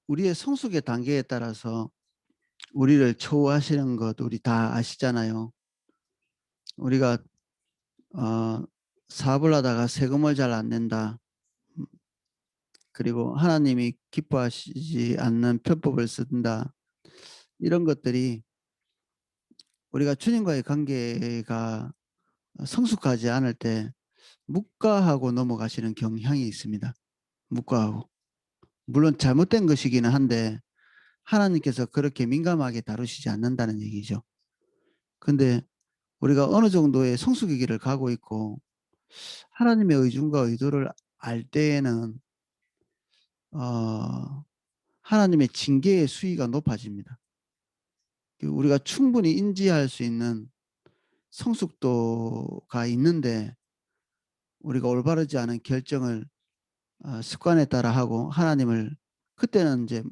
우리의 성숙의 단계에 따라서 우리를 초호하시는 것 우리 다 아시잖아요. 우리가 어 사업을 하다가 세금을 잘 안 낸다. 음 그리고 하나님이 기뻐하시지 않는 편법을 쓴다. 이런 것들이 우리가 주님과의 관계가 성숙하지 않을 때 묵과하고 넘어가시는 경향이 있습니다. 묵과하고. 물론 잘못된 것이기는 한데 하나님께서 그렇게 민감하게 다루시지 않는다는 얘기죠. 근데 우리가 어느 정도의 성숙의 길을 가고 있고 하나님의 의중과 의도를 알 때에는 어 하나님의 징계의 수위가 높아집니다. 우리가 충분히 인지할 수 있는 성숙도가 있는데 우리가 올바르지 않은 결정을 습관에 따라 하고 하나님을 그때는 이제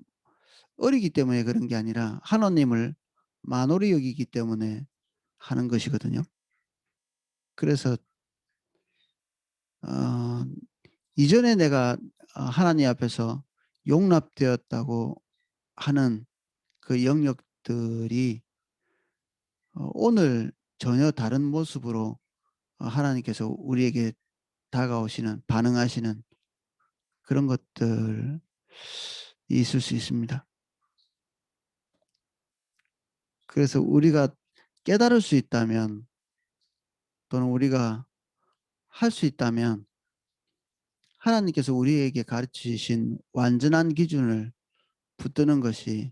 어리기 때문에 그런 게 아니라 하나님을 만홀히 여기기 때문에 하는 것이거든요. 그래서 어 이전에 내가 하나님 앞에서 용납되었다고 하는 그 영역들이 오늘 전혀 다른 모습으로 하나님께서 우리에게 다가오시는 반응하시는 그런 것들이 있을 수 있습니다. 그래서 우리가 깨달을 수 있다면 또는 우리가 할 수 있다면 하나님께서 우리에게 가르치신 완전한 기준을 붙드는 것이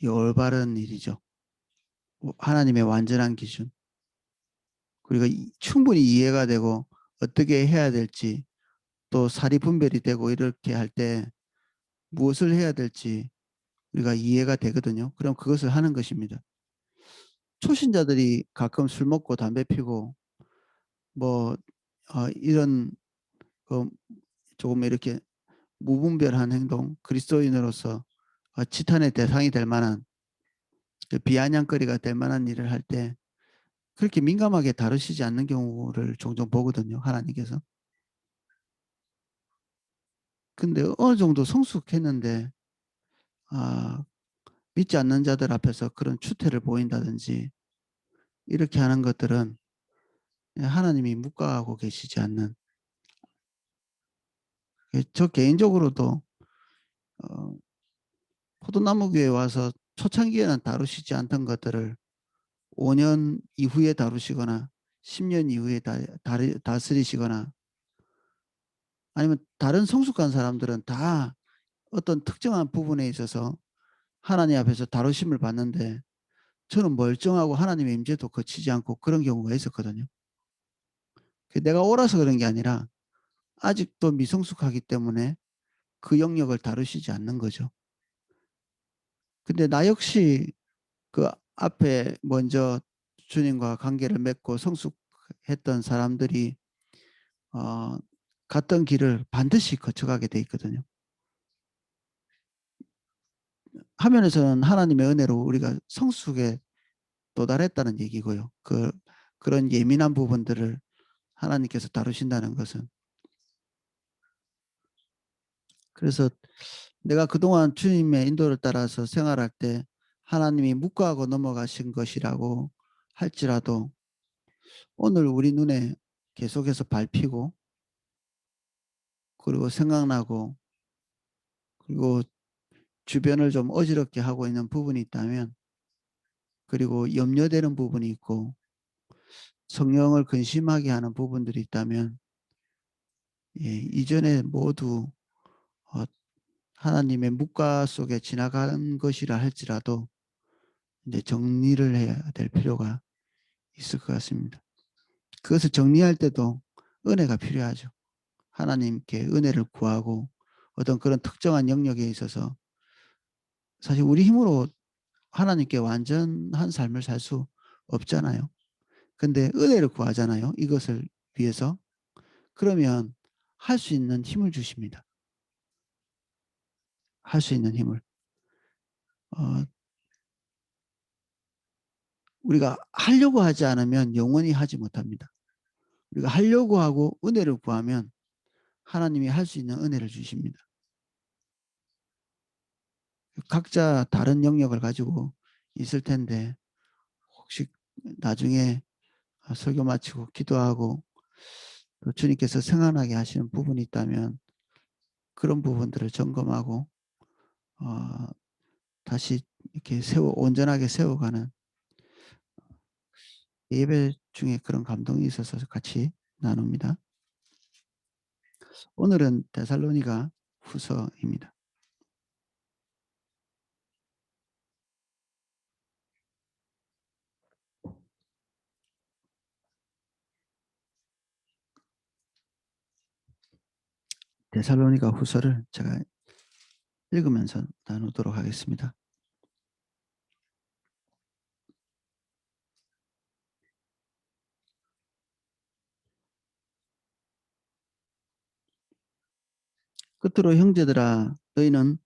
이 올바른 일이죠. 하나님의 완전한 기준. 그리고 충분히 이해가 되고 어떻게 해야 될지 또 사리 분별이 되고 이렇게 할 때 무엇을 해야 될지 우리가 이해가 되거든요. 그럼 그것을 하는 것입니다. 초신자들이 가끔 술 먹고 담배 피고 뭐 이런 그 조금 이렇게 무분별한 행동, 그리스도인으로서 지탄의 대상이 될 만한 그 비아냥거리가 될 만한 일을 할 때 그렇게 민감하게 다루시지 않는 경우를 종종 보거든요, 하나님께서. 근데 어느 정도 성숙했는데 아 믿지 않는 자들 앞에서 그런 추태를 보인다든지 이렇게 하는 것들은 하나님이 묵과하고 계시지 않는, 저 개인적으로도 어 포도나무 교회에 와서 초창기에는 다루시지 않던 것들을 5년 이후에 다루시거나 10년 이후에 다스리시거나 아니면 다른 성숙한 사람들은 다 어떤 특정한 부분에 있어서 하나님 앞에서 다루심을 받는데 저는 멀쩡하고 하나님의 임재도 거치지 않고 그런 경우가 있었거든요. 내가 옳아서 그런 게 아니라 아직도 미성숙하기 때문에 그 영역을 다루시지 않는 거죠. 근데 나 역시 그 앞에 먼저 주님과 관계를 맺고 성숙했던 사람들이 어 갔던 길을 반드시 거쳐가게 돼 있거든요. 화면에서는 하나님의 은혜로 우리가 성숙에 도달했다는 얘기고요. 그런 예민한 부분들을 하나님께서 다루신다는 것은. 그래서 내가 그동안 주님의 인도를 따라서 생활할 때 하나님이 묵과하고 넘어가신 것이라고 할지라도 오늘 우리 눈에 계속해서 밟히고 그리고 생각나고 그리고 주변을 좀 어지럽게 하고 있는 부분이 있다면 그리고 염려되는 부분이 있고 성령을 근심하게 하는 부분들이 있다면 이전에 모두 어 하나님의 묵과 속에 지나간 것이라 할지라도 이제 정리를 해야 될 필요가 있을 것 같습니다. 그것을 정리할 때도 은혜가 필요하죠. 하나님께 은혜를 구하고 어떤 그런 특정한 영역에 있어서 사실 우리 힘으로 하나님께 완전한 삶을 살 수 없잖아요. 근데 은혜를 구하잖아요, 이것을 위해서. 그러면 할 수 있는 힘을 주십니다. 할 수 있는 힘을. 어 우리가 하려고 하지 않으면 영원히 하지 못합니다. 우리가 하려고 하고 은혜를 구하면 하나님이 할 수 있는 은혜를 주십니다. 각자 다른 영역을 가지고 있을 텐데 혹시 나중에 설교 마치고 기도하고 또 주님께서 생각나게 하시는 부분이 있다면 그런 부분들을 점검하고 어 다시 이렇게 온전하게 세워가는 예배 중에 그런 감동이 있어서 같이 나눕니다. 오늘은 데살로니가 후서입니다. 데살로니가 후서를 제가 읽으면서 나누도록 하겠습니다. 끝으로 형제들아 너희는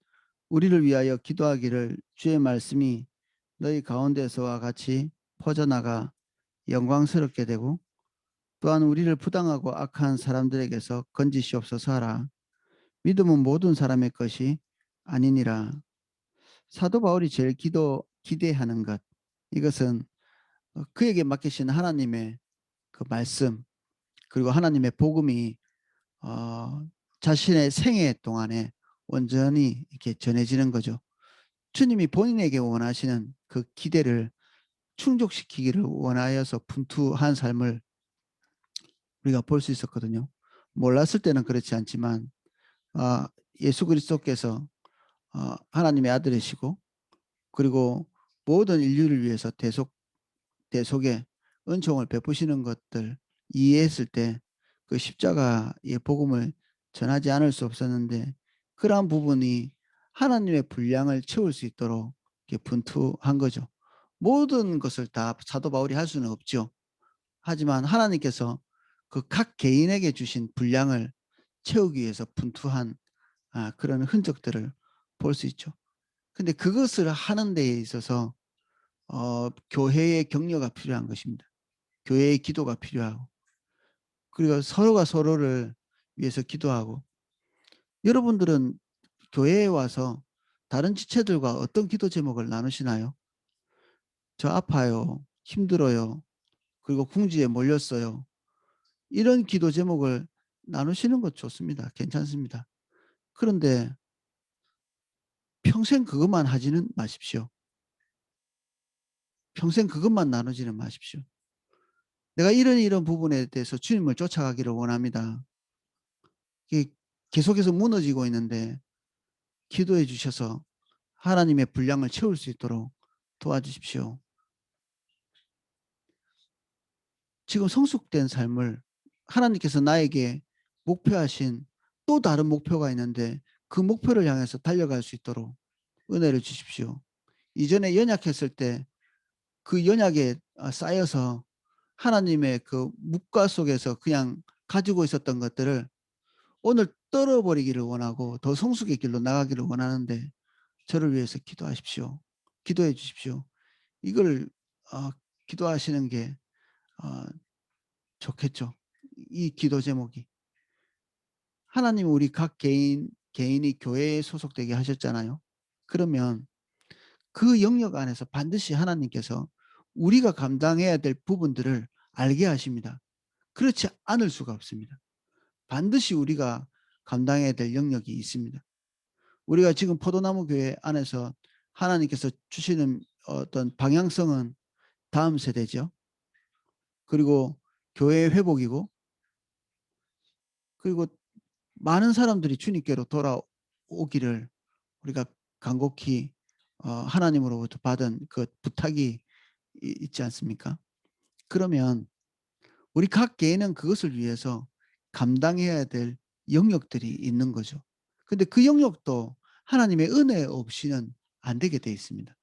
우리를 위하여 기도하기를 주의 말씀이 너희 가운데서와 같이 퍼져나가 영광스럽게 되고 또한 우리를 부당하고 악한 사람들에게서 건지시옵소서 하라. 믿음은 모든 사람의 것이 아니니라. 사도 바울이 제일 기대하는 것 이것은 그에게 맡기신 하나님의 그 말씀 그리고 하나님의 복음이 어, 자신의 생애 동안에 온전히 이렇게 전해지는 거죠. 주님이 본인에게 원하시는 그 기대를 충족시키기를 원하여서 분투한 삶을 우리가 볼 수 있었거든요. 몰랐을 때는 그렇지 않지만 예수 그리스도께서 하나님의 아들이시고 그리고 모든 인류를 위해서 대속의 은총을 베푸시는 것들 이해했을 때 그 십자가의 복음을 전하지 않을 수 없었는데 그러한 부분이 하나님의 분량을 채울 수 있도록 이렇게 분투한 거죠. 모든 것을 다 사도 바울이 할 수는 없죠. 하지만 하나님께서 그 각 개인에게 주신 분량을 채우기 위해서 분투한 그런 흔적들을 볼 수 있죠. 근데 그것을 하는 데에 있어서 교회의 격려가 필요한 것입니다. 교회의 기도가 필요하고 그리고 서로가 서로를 위해서 기도하고 여러분들은 교회에 와서 다른 지체들과 어떤 기도 제목을 나누시나요? 저 아파요. 힘들어요. 그리고 궁지에 몰렸어요. 이런 기도 제목을 나누시는 것 좋습니다. 괜찮습니다. 그런데 평생 그것만 하지는 마십시오. 평생 그것만 나누지는 마십시오. 내가 이런 부분에 대해서 주님을 쫓아가기를 원합니다. 이게 계속해서 무너지고 있는데 기도해 주셔서 하나님의 분량을 채울 수 있도록 도와주십시오. 지금 성숙된 삶을 하나님께서 나에게 목표하신 또 다른 목표가 있는데 그 목표를 향해서 달려갈 수 있도록 은혜를 주십시오. 이전에 연약했을 때 그 연약에 쌓여서 하나님의 그 묵과 속에서 그냥 가지고 있었던 것들을 오늘 떨어버리기를 원하고 더 성숙의 길로 나가기를 원하는데 저를 위해서 기도하십시오. 기도해 주십시오. 이걸 기도하시는 게 어, 좋겠죠. 이 기도 제목이 하나님 우리 각 개인이 교회에 소속되게 하셨잖아요. 그러면 그 영역 안에서 반드시 하나님께서 우리가 감당해야 될 부분들을 알게 하십니다. 그렇지 않을 수가 없습니다. 반드시 우리가 감당해야 될 영역이 있습니다. 우리가 지금 포도나무 교회 안에서 하나님께서 주시는 어떤 방향성은 다음 세대죠. 그리고 교회의 회복이고 그리고 많은 사람들이 주님께로 돌아오기를 우리가 간곡히 하나님으로부터 받은 그 부탁이 있지 않습니까? 그러면 우리 각 개인은 그것을 위해서 감당해야 될 영역들이 있는 거죠. 근데 그 영역도 하나님의 은혜 없이는 안 되게 돼 있습니다.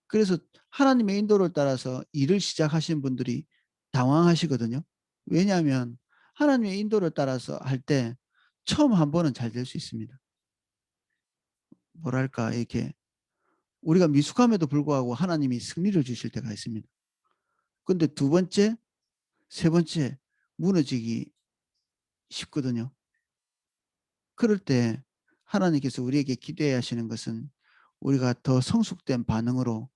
그래서 하나님의 인도를 따라서 일을 시작하시는 분들이 당황하시거든요. 왜냐하면 하나님의 인도를 따라서 할 때 처음 한 번은 잘 될 수 있습니다. 뭐랄까 이렇게 우리가 미숙함에도 불구하고 하나님이 승리를 주실 때가 있습니다. 근데 두 번째, 세 번째 무너지기 쉽거든요. 그럴 때 하나님께서 우리에게 기대하시는 것은 우리가 더 성숙된 반응으로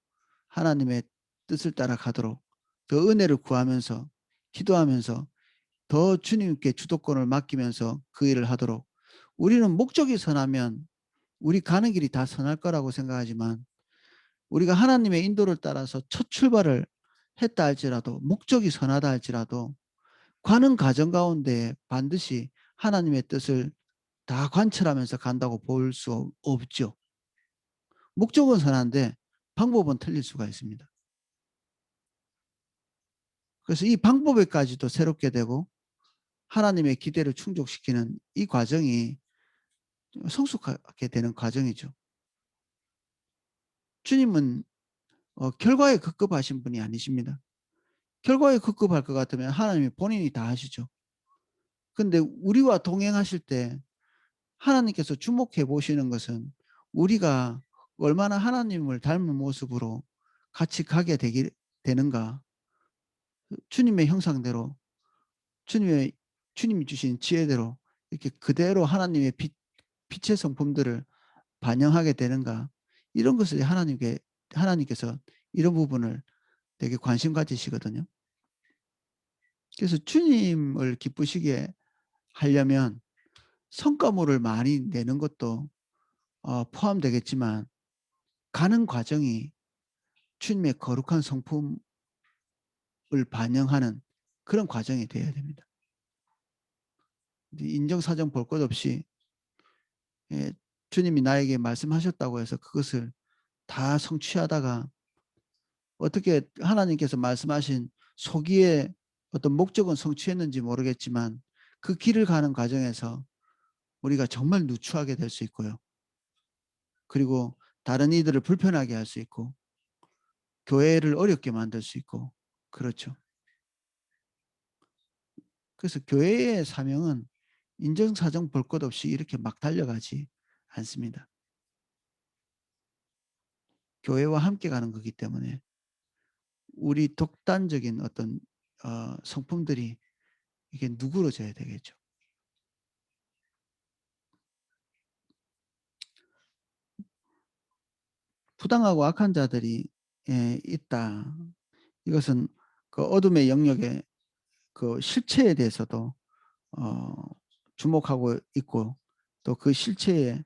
하나님의 뜻을 따라가도록 더 은혜를 구하면서 기도하면서 더 주님께 주도권을 맡기면서 그 일을 하도록 우리는 목적이 선하면 우리 가는 길이 다 선할 거라고 생각하지만 우리가 하나님의 인도를 따라서 첫 출발을 했다 할지라도 목적이 선하다 할지라도 가는 과정 가운데 반드시 하나님의 뜻을 다 관철하면서 간다고 볼 수 없죠. 목적은 선한데 방법은 틀릴 수가 있습니다. 그래서 이 방법에까지도 새롭게 되고 하나님의 기대를 충족시키는 이 과정이 성숙하게 되는 과정이죠. 주님은 결과에 급급하신 분이 아니십니다. 결과에 급급할 것 같으면 하나님이 본인이 다 하시죠. 근데 우리와 동행하실 때 하나님께서 주목해 보시는 것은 우리가 얼마나 하나님을 닮은 모습으로 같이 가게 되는가. 주님의 형상대로 주님의 주님이 주신 지혜대로 이렇게 그대로 하나님의 빛의 성품들을 반영하게 되는가. 이런 것을 하나님께서 이런 부분을 되게 관심 가지시거든요. 그래서 주님을 기쁘시게 하려면 성과물을 많이 내는 것도 포함되겠지만 가는 과정이 주님의 거룩한 성품을 반영하는 그런 과정이 되어야 됩니다. 인정사정 볼 것 없이 예, 주님이 나에게 말씀하셨다고 해서 그것을 다 성취하다가 어떻게 하나님께서 말씀하신 소기의 어떤 목적은 성취했는지 모르겠지만 그 길을 가는 과정에서 우리가 정말 누추하게 될 수 있고요. 그리고 다른 이들을 불편하게 할 수 있고 교회를 어렵게 만들 수 있고 그렇죠. 그래서 교회의 사명은 인정사정 볼 것 없이 이렇게 막 달려가지 않습니다. 교회와 함께 가는 거기 때문에 우리 독단적인 어떤 성품들이 이게 누그러져야 되겠죠. 부당하고 악한 자들이 있다. 이것은 그 어둠의 영역의 그 실체에 대해서도 어, 주목하고 있고 또 그 실체에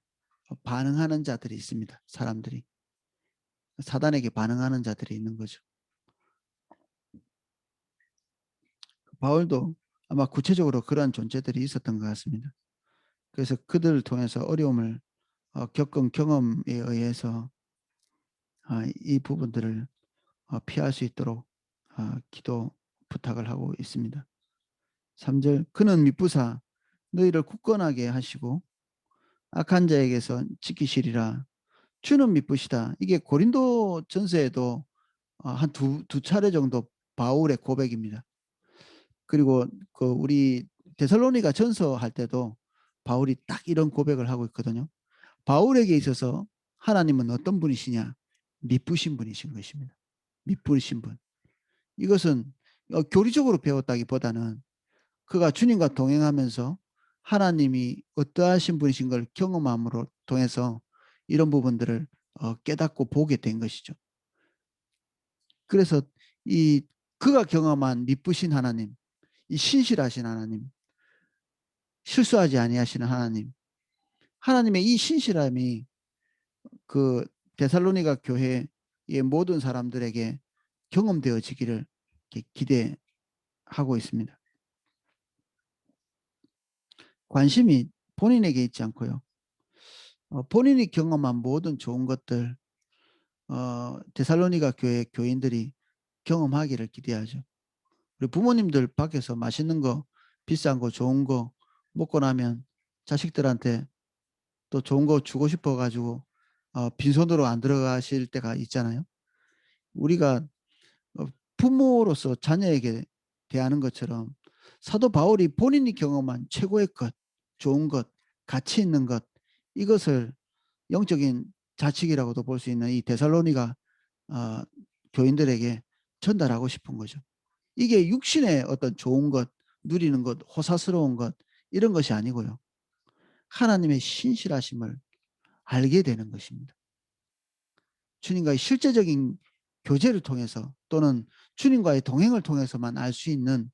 반응하는 자들이 있습니다. 사람들이 사단에게 반응하는 자들이 있는 거죠. 바울도 아마 구체적으로 그러한 존재들이 있었던 것 같습니다. 그래서 그들을 통해서 어려움을 겪은 경험에 의해서 이 부분들을 피할 수 있도록 기도 부탁을 하고 있습니다. 3절 그는 미쁘사 너희를 굳건하게 하시고 악한 자에게서 지키시리라. 주는 미쁘시다. 이게 고린도 전서에도 한 두 차례 정도 바울의 고백입니다. 그리고 그 우리 데살로니가 전서 할 때도 바울이 딱 이런 고백을 하고 있거든요. 바울에게 있어서 하나님은 어떤 분이시냐? 미쁘신 분이신 것입니다. 미쁘신 분. 이것은 교리적으로 배웠다기보다는 그가 주님과 동행하면서 하나님이 어떠하신 분이신 걸 경험함으로 통해서 이런 부분들을 깨닫고 보게 된 것이죠. 그래서 이 그가 경험한 미쁘신 하나님, 이 신실하신 하나님, 실수하지 아니하시는 하나님, 하나님의 이 신실함이 그 데살로니가 교회의 모든 사람들에게 경험되어지기를 기대하고 있습니다. 관심이 본인에게 있지 않고요. 본인이 경험한 모든 좋은 것들 데살로니가 교회 교인들이 경험하기를 기대하죠. 우리 부모님들 밖에서 맛있는 거, 비싼 거, 좋은 거 먹고 나면 자식들한테 또 좋은 거 주고 싶어 가지고 빈손으로 안 들어가실 때가 있잖아요. 우리가 부모로서 자녀에게 대하는 것처럼 사도 바울이 본인이 경험한 최고의 것, 좋은 것, 가치 있는 것 이것을 영적인 자칙이라고도 볼 수 있는 이 데살로니가 어, 교인들에게 전달하고 싶은 거죠. 이게 육신의 어떤 좋은 것, 누리는 것, 호사스러운 것 이런 것이 아니고요. 하나님의 신실하심을 알게 되는 것입니다. 주님과의 실제적인 교제를 통해서 또는 주님과의 동행을 통해서만 알 수 있는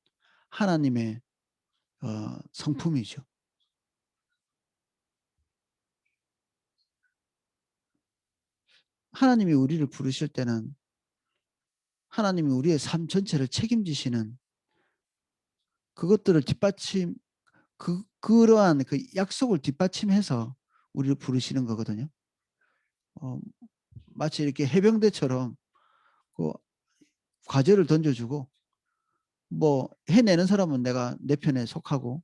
하나님의 성품이죠. 하나님이 우리를 부르실 때는 하나님이 우리의 삶 전체를 책임지시는 그것들을 뒷받침 그러한 그 약속을 뒷받침해서 우리를 부르시는 거거든요. 어, 마치 이렇게 해병대처럼 그 과제를 던져주고 뭐 해내는 사람은 내가 내 편에 속하고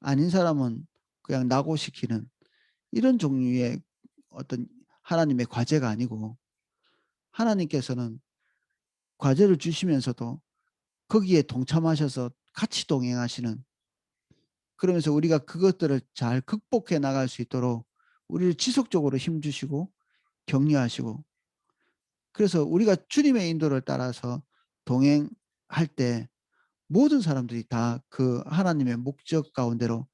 아닌 사람은 그냥 낙오시키는 이런 종류의 어떤 하나님의 과제가 아니고 하나님께서는 과제를 주시면서도 거기에 동참하셔서 같이 동행하시는 그러면서 우리가 그것들을 잘 극복해 나갈 수 있도록 우리를 지속적으로 힘주시고 격려하시고 그래서 우리가 주님의 인도를 따라서 동행할 때 모든 사람들이 다 그 하나님의 목적 가운데로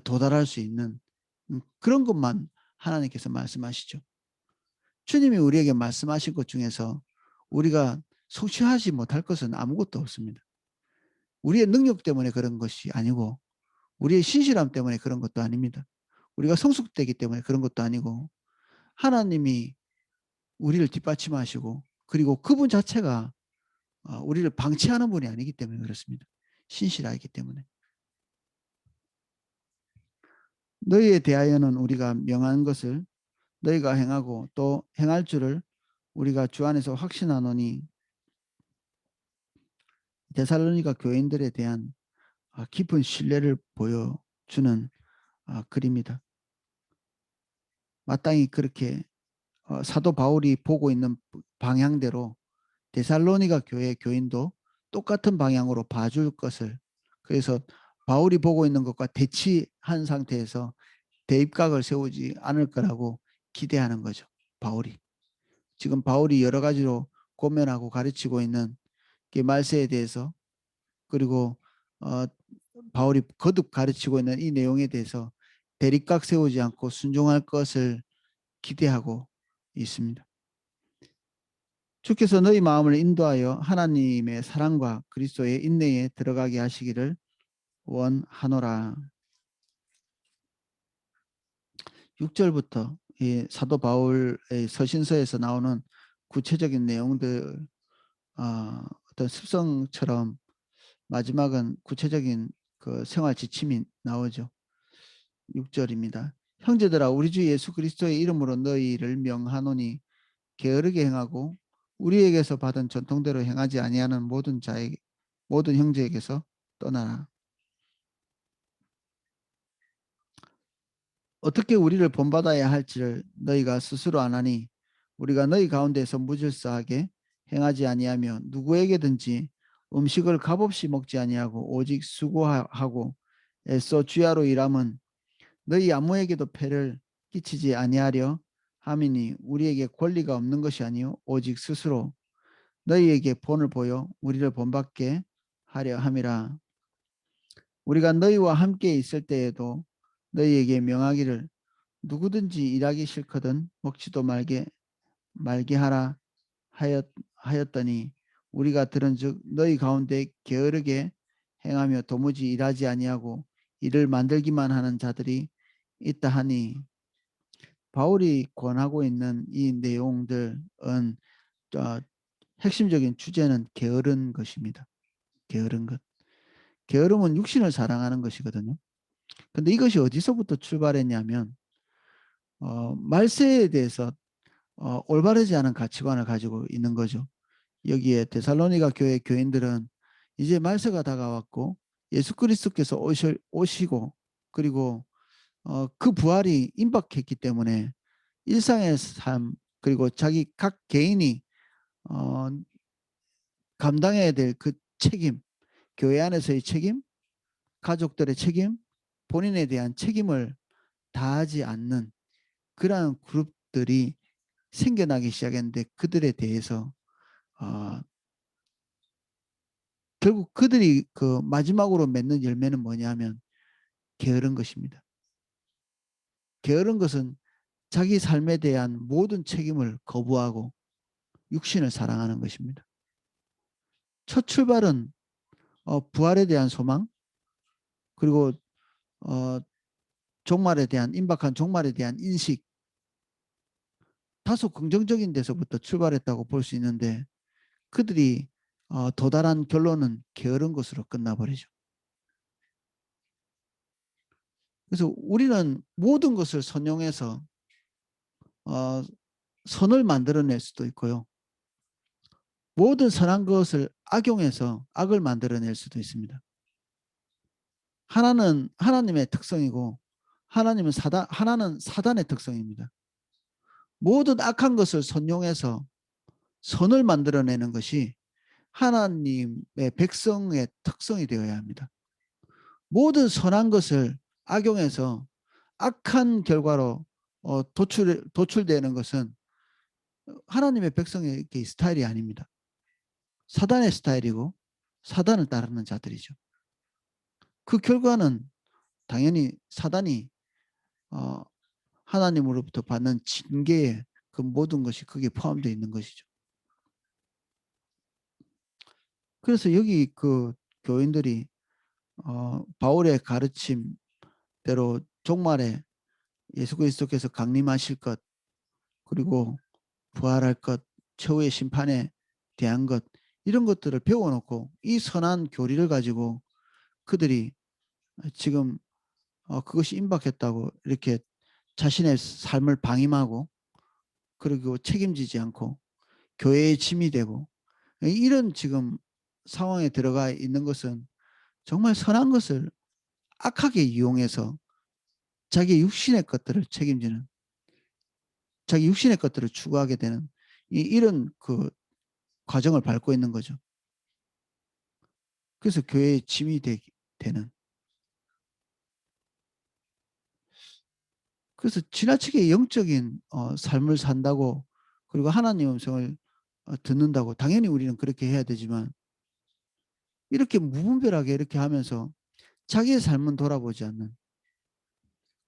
도달할 수 있는 그런 것만 하나님께서 말씀하시죠. 주님이 우리에게 말씀하신 것 중에서 우리가 성취하지 못할 것은 아무것도 없습니다. 우리의 능력 때문에 그런 것이 아니고 우리의 신실함 때문에 그런 것도 아닙니다. 우리가 성숙되기 때문에 그런 것도 아니고 하나님이 우리를 뒷받침하시고 그리고 그분 자체가 우리를 방치하는 분이 아니기 때문에 그렇습니다. 신실하기 때문에. 너희에 대하여는 우리가 명한 것을 너희가 행하고 또 행할 줄을 우리가 주 안에서 확신하노니 데살로니가 교인들에 대한 깊은 신뢰를 보여주는 글입니다. 마땅히 그렇게 사도 바울이 보고 있는 방향대로 데살로니가 교회 교인도 똑같은 방향으로 봐줄 것을 그래서 바울이 보고 있는 것과 대치한 상태에서 대입각을 세우지 않을 거라고 기대하는 거죠. 바울이. 지금 바울이 여러 가지로 고면하고 가르치고 있는 말세에 대해서 그리고 바울이 거듭 가르치고 있는 이 내용에 대해서 대립각 세우지 않고 순종할 것을 기대하고 있습니다. 주께서 너희 마음을 인도하여 하나님의 사랑과 그리스도의 인내에 들어가게 하시기를 원하노라. 6절부터 이 사도 바울의 서신서에서 나오는 구체적인 내용들 어떤 습성처럼 마지막은 구체적인 그 생활 지침이 나오죠. 6절입니다. 형제들아 우리 주 예수 그리스도의 이름으로 너희를 명하노니 게으르게 행하고 우리에게서 받은 전통대로 행하지 아니하는 모든 형제에게서 떠나라. 어떻게 우리를 본받아야 할지를 너희가 스스로 아나니 우리가 너희 가운데서 무질서하게 행하지 아니하며 누구에게든지 음식을 값없이 먹지 아니하고 오직 수고하고 애써 주야로 일함은 너희 아무에게도 폐를 끼치지 아니하려 함이니 우리에게 권리가 없는 것이 아니요 오직 스스로 너희에게 본을 보여 우리를 본받게 하려 함이라. 우리가 너희와 함께 있을 때에도 너희에게 명하기를 누구든지 일하기 싫거든 먹지도 말게 하라 하였더니 우리가 들은즉 너희 가운데 게으르게 행하며 도무지 일하지 아니하고 일을 만들기만 하는 자들이 있다 하니 바울이 권하고 있는 이 내용들은 핵심적인 주제는 게으른 것입니다. 게으른 것. 게으름은 육신을 사랑하는 것이거든요. 근데 이것이 어디서부터 출발했냐면 말세에 대해서 올바르지 않은 가치관을 가지고 있는 거죠. 여기에 데살로니가 교회 교인들은 이제 말세가 다가왔고 예수 그리스도께서 오시고 그리고 그 부활이 임박했기 때문에 일상의 삶 그리고 자기 각 개인이 어, 감당해야 될 그 책임, 교회 안에서의 책임, 가족들의 책임, 본인에 대한 책임을 다하지 않는 그러한 그룹들이 생겨나기 시작했는데 그들에 대해서 어, 결국 그들이 그 마지막으로 맺는 열매는 뭐냐면 게으른 것입니다. 게으른 것은 자기 삶에 대한 모든 책임을 거부하고 육신을 사랑하는 것입니다. 첫 출발은 부활에 대한 소망, 그리고 종말에 대한 임박한 종말에 대한 인식, 다소 긍정적인 데서부터 출발했다고 볼 수 있는데 그들이 도달한 결론은 게으른 것으로 끝나버리죠. 그래서 우리는 모든 것을 선용해서 선을 만들어낼 수도 있고요. 모든 선한 것을 악용해서 악을 만들어낼 수도 있습니다. 하나는 하나님의 특성이고 하나는 사단의 특성입니다. 모든 악한 것을 선용해서 선을 만들어내는 것이 하나님의 백성의 특성이 되어야 합니다. 모든 것을 악용해서 악한 결과로 도출되는 것은 하나님의 백성의 스타일이 아닙니다. 사단의 스타일이고 사단을 따르는 자들이죠. 그 결과는 당연히 사단이 하나님으로부터 받는 징계의 그 모든 것이 거기에 포함되어 있는 것이죠. 그래서 여기 그 교인들이 바울의 가르침대로 종말에 예수 그리스도께서 강림하실 것, 그리고 부활할 것, 최후의 심판에 대한 것, 이런 것들을 배워놓고 이 선한 교리를 가지고 그들이 지금 그것이 임박했다고 이렇게 자신의 삶을 방임하고 그리고 책임지지 않고 교회의 짐이 되고 이런 지금 상황에 들어가 있는 것은 정말 선한 것을 악하게 이용해서 자기 육신의 것들을 책임지는, 자기 육신의 것들을 추구하게 되는 이런 그 과정을 밟고 있는 거죠. 그래서 교회의 짐이 되는. 그래서 지나치게 영적인 삶을 산다고, 그리고 하나님 음성을 듣는다고 당연히 우리는 그렇게 해야 되지만 이렇게 무분별하게 이렇게 하면서 자기의 삶은 돌아보지 않는,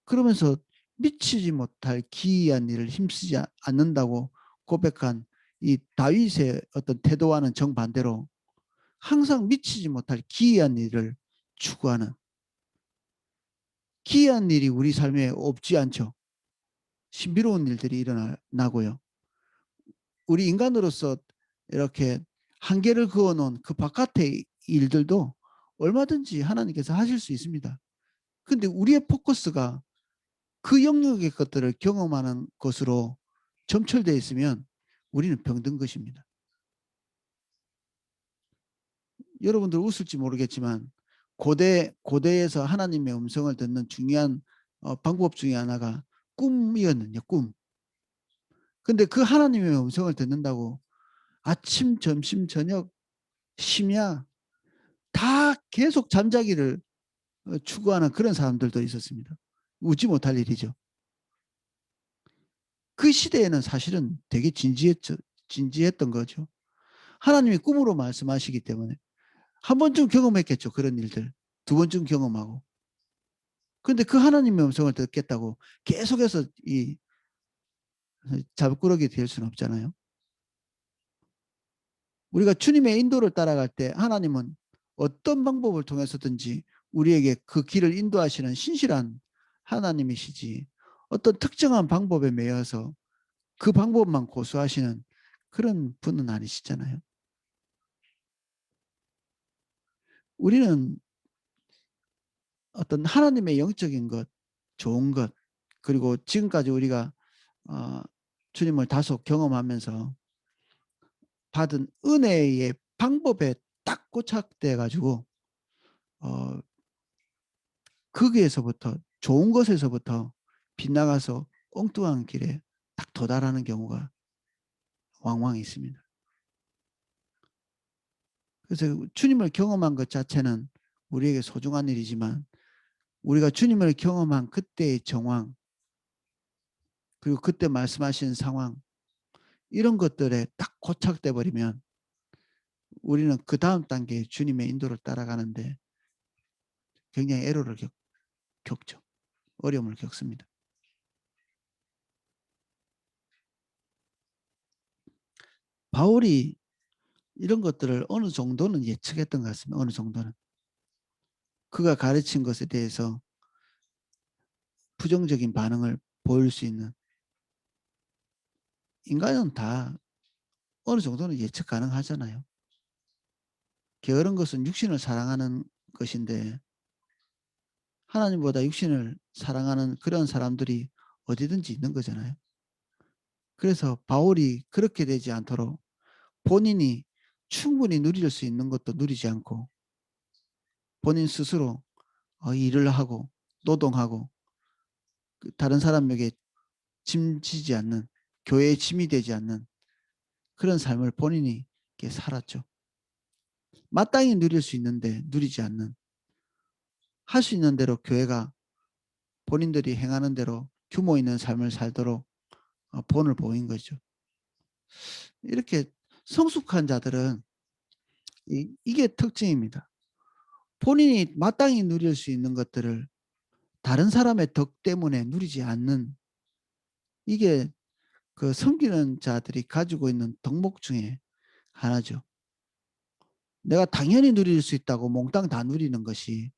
그러면서 미치지 못할 기이한 일을 힘쓰지 않는다고 고백한 이 다윗의 어떤 태도와는 정반대로 항상 미치지 못할 기이한 일을 추구하는, 기이한 일이 우리 삶에 없지 않죠. 신비로운 일들이 일어나고요. 우리 인간으로서 이렇게 한계를 그어놓은 그 바깥의 일들도 얼마든지 하나님께서 하실 수 있습니다. 근데 우리의 포커스가 그 영역의 것들을 경험하는 것으로 점철되어 있으면 우리는 병든 것입니다. 여러분들 웃을지 모르겠지만 고대에서 하나님의 음성을 듣는 중요한 방법 중에 하나가 꿈이었는요. 꿈. 근데 그 하나님의 음성을 듣는다고 아침, 점심, 저녁, 심야 다 계속 잠자기를 추구하는 그런 사람들도 있었습니다. 웃지 못할 일이죠. 그 시대에는 사실은 되게 진지했던 거죠. 하나님이 꿈으로 말씀하시기 때문에 한 번쯤 경험했겠죠. 그런 일들. 두 번쯤 경험하고. 근데 그 하나님의 음성을 듣겠다고 계속해서 이 잡꾸러기 될 수는 없잖아요. 우리가 주님의 인도를 따라갈 때 하나님은 어떤 방법을 통해서든지 우리에게 그 길을 인도하시는 신실한 하나님이시지, 어떤 특정한 방법에 매여서 그 방법만 고수하시는 그런 분은 아니시잖아요. 우리는 어떤 하나님의 영적인 것, 좋은 것, 그리고 지금까지 우리가 어, 주님을 다소 경험하면서 받은 은혜의 방법에 딱 고착돼 가지고 어, 거기에서부터, 좋은 것에서부터 빗나가서 엉뚱한 길에 딱 도달하는 경우가 왕왕 있습니다. 그래서 주님을 경험한 것 자체는 우리에게 소중한 일이지만 우리가 주님을 경험한 그때의 정황, 그리고 그때 말씀하신 상황, 이런 것들에 딱 고착돼 버리면 우리는 그 다음 단계에 주님의 인도를 따라가는데 굉장히 애로를 겪죠. 어려움을 겪습니다. 바울이 이런 것들을 어느 정도는 예측했던 것 같습니다. 어느 정도는. 그가 가르친 것에 대해서 부정적인 반응을 보일 수 있는, 인간은 다 어느 정도는 예측 가능하잖아요. 게으른 것은 육신을 사랑하는 것인데 하나님보다 육신을 사랑하는 그런 사람들이 어디든지 있는 거잖아요. 그래서 바울이 그렇게 되지 않도록 본인이 충분히 누릴 수 있는 것도 누리지 않고 본인 스스로 일을 하고 노동하고 다른 사람에게 짐지지 않는, 교회에 짐이 되지 않는 그런 삶을 본인이 이렇게 살았죠. 마땅히 누릴 수 있는데 누리지 않는, 할 수 있는 대로 교회가 본인들이 행하는 대로 규모 있는 삶을 살도록 본을 보인 거죠. 이렇게 성숙한 자들은 이게 특징입니다. 본인이 마땅히 누릴 수 있는 것들을 다른 사람의 덕 때문에 누리지 않는, 이게 그 섬기는 자들이 가지고 있는 덕목 중에 하나죠. 내가 당연히 누릴 수 있다고 몽땅 다 누리는 것이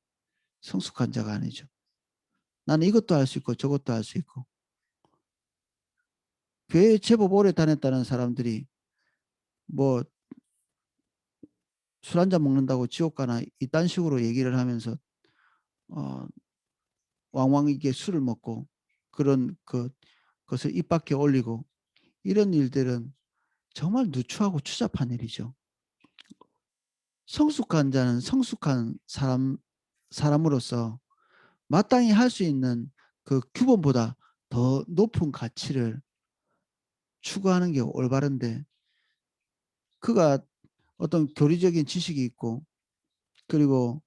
성숙한 자가 아니죠. 나는 이것도 할 수 있고 저것도 할 수 있고. 교회에 제법 오래 다녔다는 사람들이 뭐 술 한잔 먹는다고 지옥 가나 이딴 식으로 얘기를 하면서 어, 왕왕 이게 술을 먹고 그런 것을 입 밖에 올리고 이런 일들은 정말 누추하고 추잡한 일이죠. 성숙한 자는 성숙한 사람으로서 마땅히 할 수 있는 그 규범보다 더 높은 가치를 추구하는 게 올바른데, 그가 어떤 교리적인 지식이 있고 그리고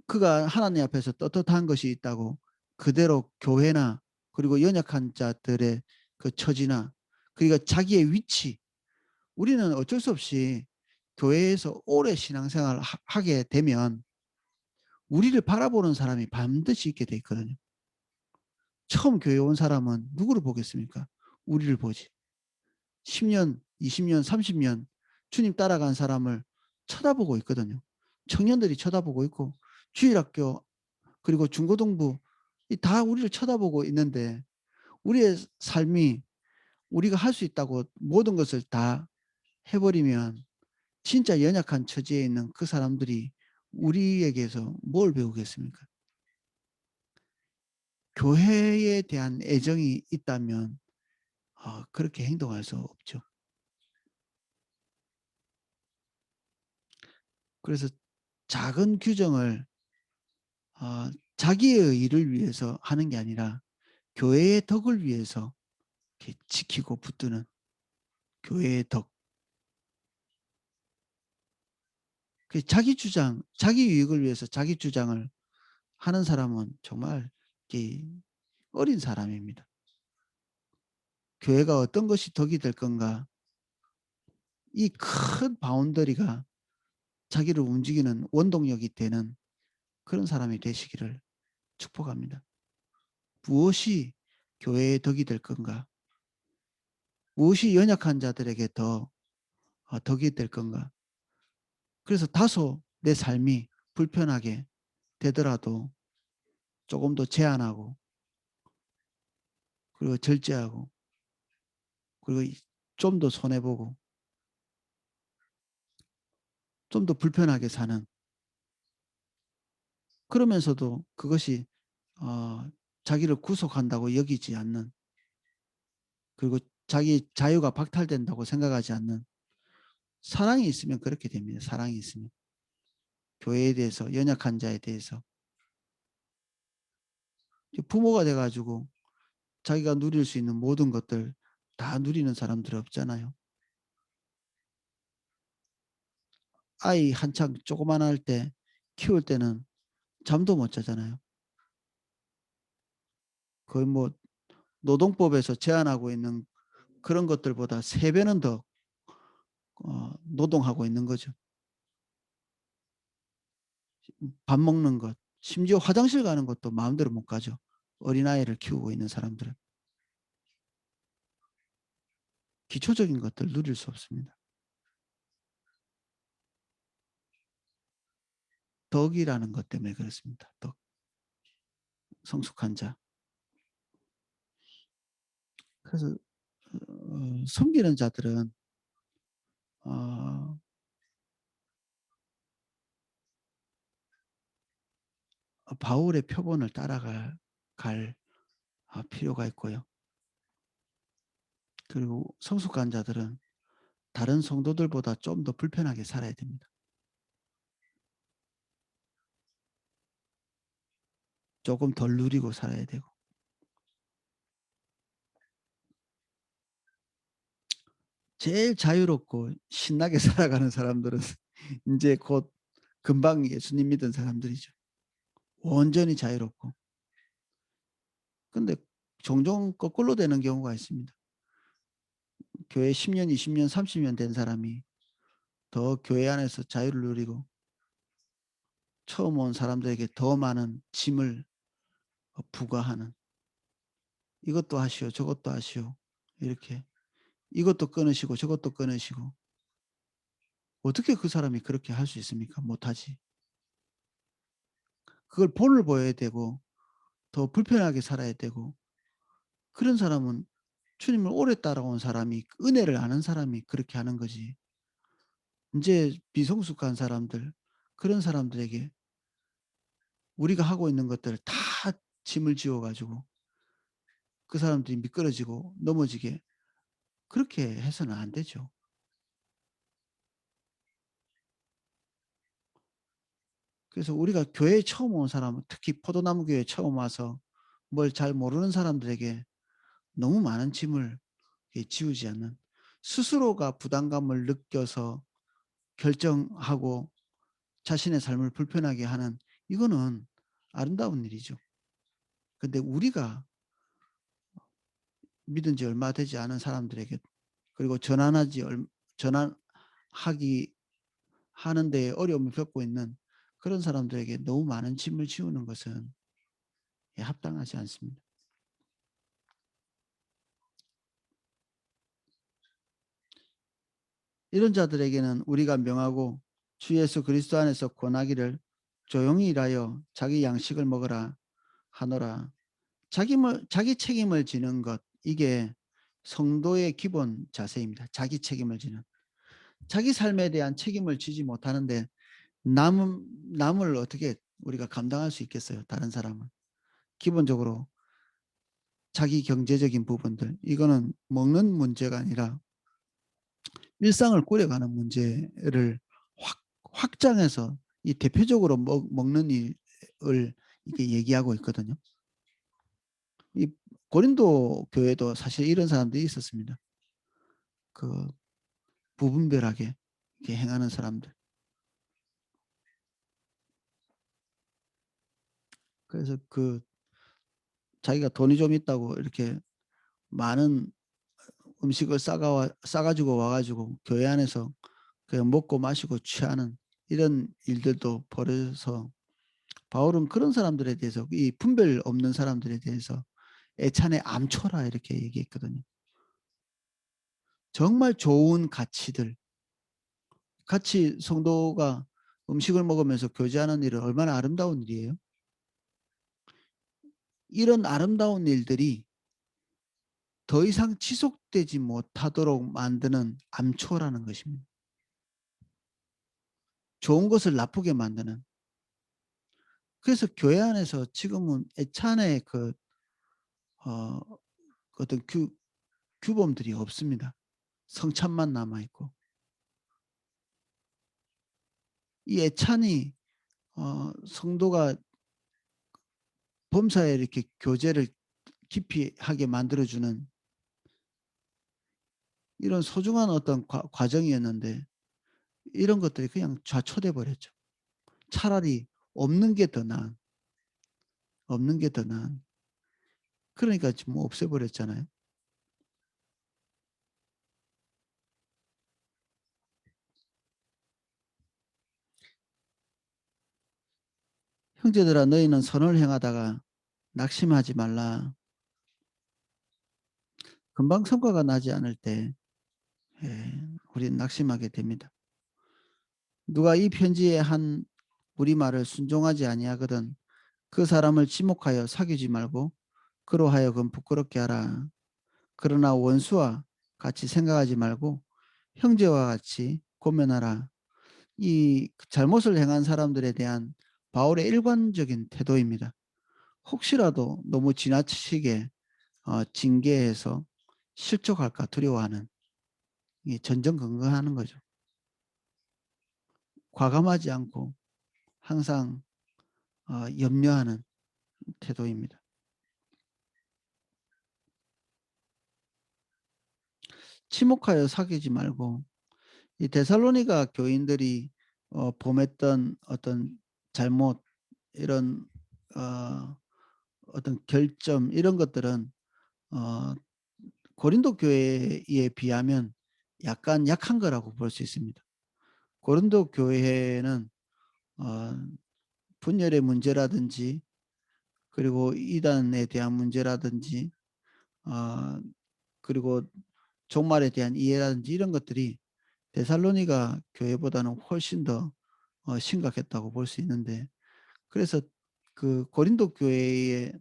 그가 하나님 앞에서 떳떳한 것이 있다고 그대로 교회나 그리고 연약한 자들의 그 처지나 그리고 자기의 위치, 우리는 어쩔 수 없이 교회에서 오래 신앙생활을 하게 되면 우리를 바라보는 사람이 반드시 있게 돼 있거든요. 처음 교회 온 사람은 누구를 보겠습니까? 우리를 보지. 10년, 20년, 30년 주님 따라간 사람을 쳐다보고 있거든요. 청년들이 쳐다보고 있고 주일학교 그리고 중고등부 다 우리를 쳐다보고 있는데, 우리의 삶이 우리가 할 수 있다고 모든 것을 다 해버리면 진짜 연약한 처지에 있는 그 사람들이 우리에게서 뭘 배우겠습니까? 교회에 대한 애정이 있다면 그렇게 행동할 수 없죠. 그래서 작은 규정을 자기의 일을 위해서 하는 게 아니라 교회의 덕을 위해서 이렇게 지키고 붙드는 교회의 덕. 자기 주장, 자기 유익을 위해서 자기 주장을 하는 사람은 정말 어린 사람입니다. 교회가 어떤 것이 덕이 될 건가, 이 큰 바운더리가 자기를 움직이는 원동력이 되는 그런 사람이 되시기를 축복합니다. 무엇이 교회의 덕이 될 건가, 무엇이 연약한 자들에게 더 덕이 될 건가. 그래서 다소 내 삶이 불편하게 되더라도 조금 더 제한하고 그리고 절제하고 그리고 좀 더 손해보고 좀 더 불편하게 사는, 그러면서도 그것이 자기를 구속한다고 여기지 않는, 그리고 자기 자유가 박탈된다고 생각하지 않는 사랑이 있으면 그렇게 됩니다. 사랑이 있으면 교회에 대해서, 연약한 자에 대해서. 부모가 돼가지고 자기가 누릴 수 있는 모든 것들 다 누리는 사람들 없잖아요. 아이 한창 조그만할 때 키울 때는 잠도 못 자잖아요. 거의 뭐 노동법에서 제한하고 있는 그런 것들보다 3배는 더 노동하고 있는 거죠. 밥 먹는 것, 심지어 화장실 가는 것도 마음대로 못 가죠. 어린아이를 키우고 있는 사람들은 기초적인 것들 누릴 수 없습니다. 덕이라는 것 때문에 그렇습니다. 덕. 성숙한 자. 그래서 섬기는 자들은 어 바울의 표본을 따라갈 갈 필요가 있고요. 그리고 성숙한 자들은 다른 성도들보다 좀 더 불편하게 살아야 됩니다. 조금 덜 누리고 살아야 되고. 제일 자유롭고 신나게 살아가는 사람들은 인제 곧 금방 예수님 믿은 사람들이죠. 온전히 자유롭고. 근데 종종 거꾸로 되는 경우가 있습니다. 교회 10 년, 20 년, 30년 된 사람이 더 교회 안에서 자유를 누리고 처음 온 사람들에게 더 많은 짐을 부과하는, 이것도 하시오 저것도 하시오 이렇게 이것도 끊으시고 저것도 끊으시고, 어떻게 그 사람이 그렇게 할 수 있습니까? 못하지. 그걸 본을 보여야 되고 더 불편하게 살아야 되고, 그런 사람은 주님을 오래 따라온 사람이 은혜를 아는 사람이 그렇게 하는 거지. 인제 비성숙한 사람들, 그런 사람들에게 우리가 하고 있는 것들을 다 짐을 지어 가지고 그 사람들이 미끄러지고 넘어지게 그렇게 해서는 안 되죠. 그래서 우리가 교회에 처음 온 사람은, 특히 포도나무 교회에 처음 와서 뭘 잘 모르는 사람들에게 너무 많은 짐을 지우지 않는, 스스로가 부담감을 느껴서 결정하고 자신의 삶을 불편하게 하는, 이거는 아름다운 일이죠. 근데 우리가 믿은 지 얼마 되지 않은 사람들에게, 그리고 전환하기 하는 데 어려움을 겪고 있는 그런 사람들에게 너무 많은 짐을 지우는 것은 합당하지 않습니다. 이런 자들에게는 우리가 명하고 주 예수 그리스도 안에서 권하기를, 조용히 일하여 자기 양식을 먹으라 하노라. 자기 책임을 지는 것, 이게 성도의 기본 자세입니다. 자기 책임을 지는. 자기 삶에 대한 책임을 지지 못하는데 남을 어떻게 우리가 감당할 수 있겠어요? 다른 사람은. 기본적으로 자기 경제적인 부분들, 이거는 먹는 문제가 아니라 일상을 꾸려가는 문제를 확장해서 이 대표적으로 먹는 일을 이렇게 얘기하고 있거든요. 이 고린도 교회도 사실 이런 사람들이 있었습니다. 그 부분별하게 이렇게 행하는 사람들. 그래서 자기가 돈이 좀 있다고 이렇게 많은 음식을 싸 가지고 와 가지고 교회 안에서 그냥 먹고 마시고 취하는 이런 일들도 벌어져서, 바울은 그런 사람들에 대해서, 이 분별 없는 사람들에 대해서 애찬의 암초라 이렇게 얘기했거든요. 정말 좋은 가치들, 같이 성도가 음식을 먹으면서 교제하는 일은 얼마나 아름다운 일이에요. 이런 아름다운 일들이 더 이상 지속되지 못하도록 만드는 암초라는 것입니다. 좋은 것을 나쁘게 만드는. 그래서 교회 안에서 지금은 애찬의 어 어떤 규범들이 없습니다. 성찬만 남아 있고. 이 애찬이 성도가 범사에 이렇게 교제를 깊이 하게 만들어 주는 이런 소중한 어떤 과정이었는데, 이런 것들이 그냥 좌초돼 버렸죠. 차라리 없는 게 더 나은, 없는 게 더 나은. 그러니까 지금 뭐 없애 버렸잖아요. 형제들아, 너희는 선을 행하다가 낙심하지 말라. 금방 성과가 나지 않을 때 우리는 낙심하게 됩니다. 누가 이 편지의 한 우리 말을 순종하지 아니하거든 그 사람을 지목하여 사귀지 말고 그로 하여금 부끄럽게 하라. 그러나 원수와 같이 생각하지 말고 형제와 같이 고면하라. 이 잘못을 행한 사람들에 대한 바울의 일관적인 태도입니다. 혹시라도 너무 지나치게 징계해서 실족할까 두려워하는 이 전전긍긍하는 거죠. 과감하지 않고 항상 염려하는 태도입니다. 침묵하여 사귀지 말고 이 데살로니가 교인들이 범했던 어떤 잘못 이런 어, 어떤 결점 이런 것들은 어, 고린도 교회에 비하면 약간 약한 거라고 볼 수 있습니다. 고린도 교회는 어, 분열의 문제라든지 그리고 이단에 대한 문제라든지 어, 그리고 종말에 대한 이해라든지 이런 것들이 데살로니가 교회보다는 훨씬 더 심각했다고 볼 수 있는데 그래서 그 고린도 교회에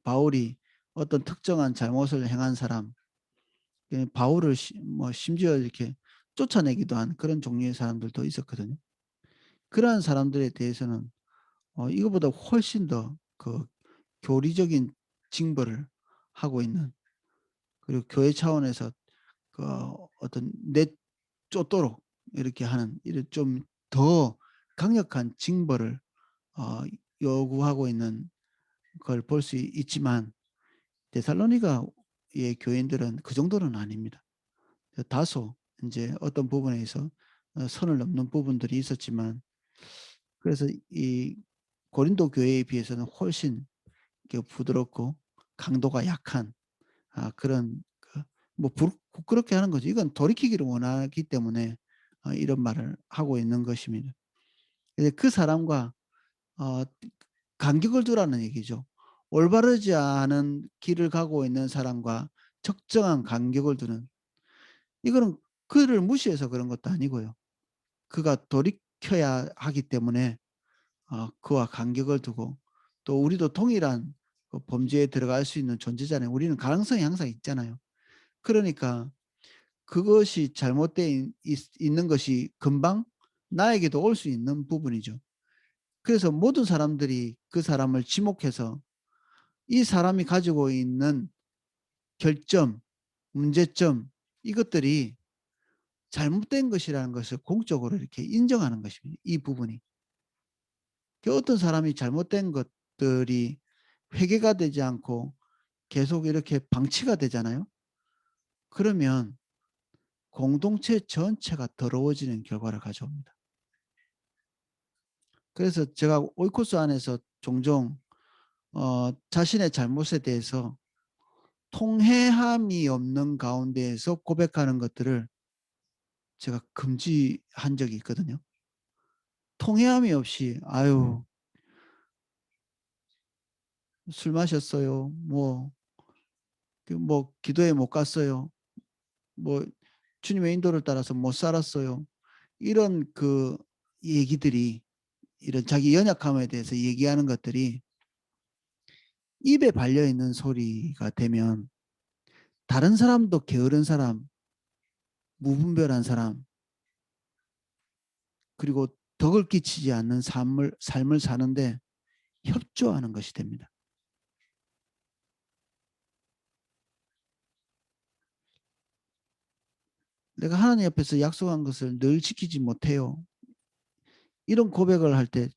바울이 어떤 특정한 잘못을 행한 사람 바울을 뭐 심지어 이렇게 쫓아내기도 한 그런 종류의 사람들도 있었거든요. 그러한 사람들에 대해서는 이거보다 훨씬 더 그 교리적인 징벌을 하고 있는 그리고 교회 차원에서 그 어떤 내쫓도록 이렇게 하는 이런 좀 더 강력한 징벌을 어, 요구하고 있는 걸 볼 수 있지만 데살로니가의 교인들은 그 정도는 아닙니다. 다소 이제 어떤 부분에서 선을 넘는 부분들이 있었지만 그래서 이 고린도 교회에 비해서는 훨씬 부드럽고 강도가 약한 그런 뭐 부끄럽게 하는 거죠. 이건 돌이키기를 원하기 때문에 이런 말을 하고 있는 것입니다. 그 사람과 어, 간격을 두라는 얘기죠. 올바르지 않은 길을 가고 있는 사람과 적정한 간격을 두는 이거는 그를 무시해서 그런 것도 아니고요. 그가 돌이켜야 하기 때문에 그와 간격을 두고 또 우리도 동일한 그 범죄에 들어갈 수 있는 존재잖아요. 우리는 가능성이 항상 있잖아요. 그러니까 그것이 잘못되어 있는 것이 금방 나에게도 올 수 있는 부분이죠. 그래서 모든 사람들이 그 사람을 지목해서 이 사람이 가지고 있는 결점, 문제점 이것들이 잘못된 것이라는 것을 공적으로 이렇게 인정하는 것입니다. 이 부분이. 어떤 사람이 잘못된 것들이 회개가 되지 않고 계속 이렇게 방치가 되잖아요. 그러면 공동체 전체가 더러워지는 결과를 가져옵니다. 그래서 제가 오이코스 안에서 종종 자신의 잘못에 대해서 통회함이 없는 가운데에서 고백하는 것들을 제가 금지한 적이 있거든요. 통회함이 없이 아유 술 마셨어요. 뭐 기도에 못 갔어요. 뭐 주님의 인도를 따라서 못 살았어요. 이런 그 얘기들이 이런 자기 연약함에 대해서 얘기하는 것들이 입에 발려 있는 소리가 되면 다른 사람도 게으른 사람, 무분별한 사람, 그리고 덕을 끼치지 않는 삶을 사는데 협조하는 것이 됩니다. 내가 하나님 앞에서 약속한 것을 늘 지키지 못해요. 이런 고백을 할 때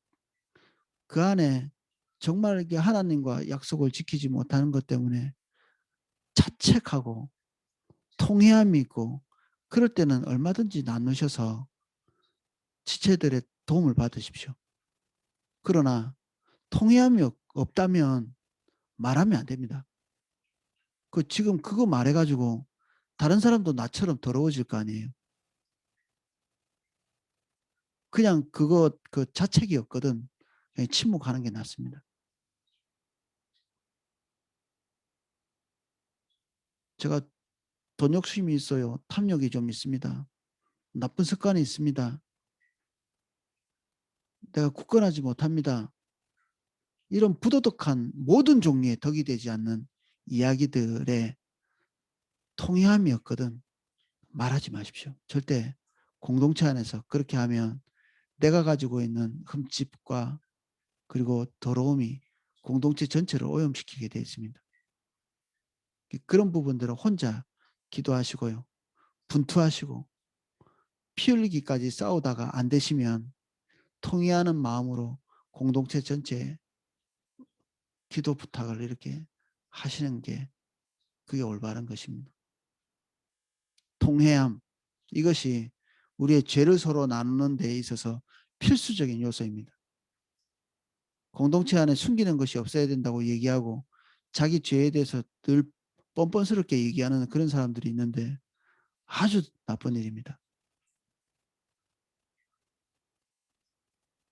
그 안에 정말 이게 하나님과 약속을 지키지 못하는 것 때문에 자책하고 통회함이 있고 그럴 때는 얼마든지 나누셔서 지체들의 도움을 받으십시오. 그러나 통회함이 없다면 말하면 안 됩니다. 지금 그거 말해가지고 다른 사람도 나처럼 더러워질 거 아니에요. 그냥 그거 그 자책이 없거든. 그냥 침묵하는 게 낫습니다. 제가 돈 욕심이 있어요. 탐욕이 좀 있습니다. 나쁜 습관이 있습니다. 내가 굳건하지 못합니다. 이런 부도덕한 모든 종류의 덕이 되지 않는 이야기들의 통회함이었거든. 말하지 마십시오. 절대 공동체 안에서 그렇게 하면 내가 가지고 있는 흠집과 그리고 더러움이 공동체 전체를 오염시키게 되어 있습니다. 그런 부분들은 혼자 기도하시고요. 분투하시고 피 흘리기까지 싸우다가 안 되시면 통회하는 마음으로 공동체 전체에 기도 부탁을 이렇게 하시는 게 그게 올바른 것입니다. 통회함, 이것이 우리의 죄를 서로 나누는 데 있어서 필수적인 요소입니다. 공동체 안에 숨기는 것이 없어야 된다고 얘기하고 자기 죄에 대해서 늘 뻔뻔스럽게 얘기하는 그런 사람들이 있는데 아주 나쁜 일입니다.